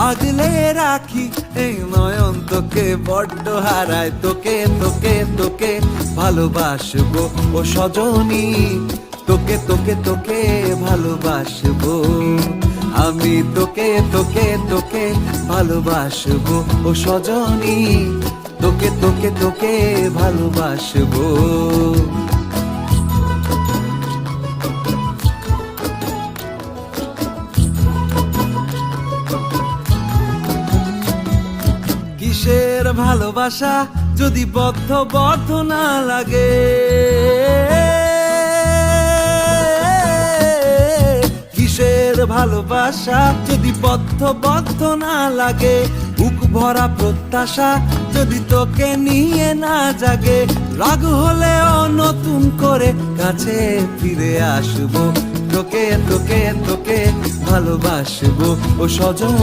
আগলে রাখি এই নয়ন তোকে বড্ড হারায়, তোকে তোকে তোকে ভালোবাসবো ও সজনী, তোকে তোকে তোকে ভালোবাসবো আমি, তোকে তোকে তোকে ভালোবাসবো ও সজনী, তোকে তোকে তোকে ভালোবাসবো। কিসের ভালোবাসা যদি বদ্ধ বদ্ধ না লাগে, কিসের ভালোবাসা যদি বদ্ধ বদ্ধ না লাগে, বুক ভরা প্রত্যাশা যদি তোকে নিয়ে না জাগে, রাগ হলেও নতুন করে কাছে ফিরে আসবো, তোকে তোকে তোকে ভালোবাসবো ও সজন।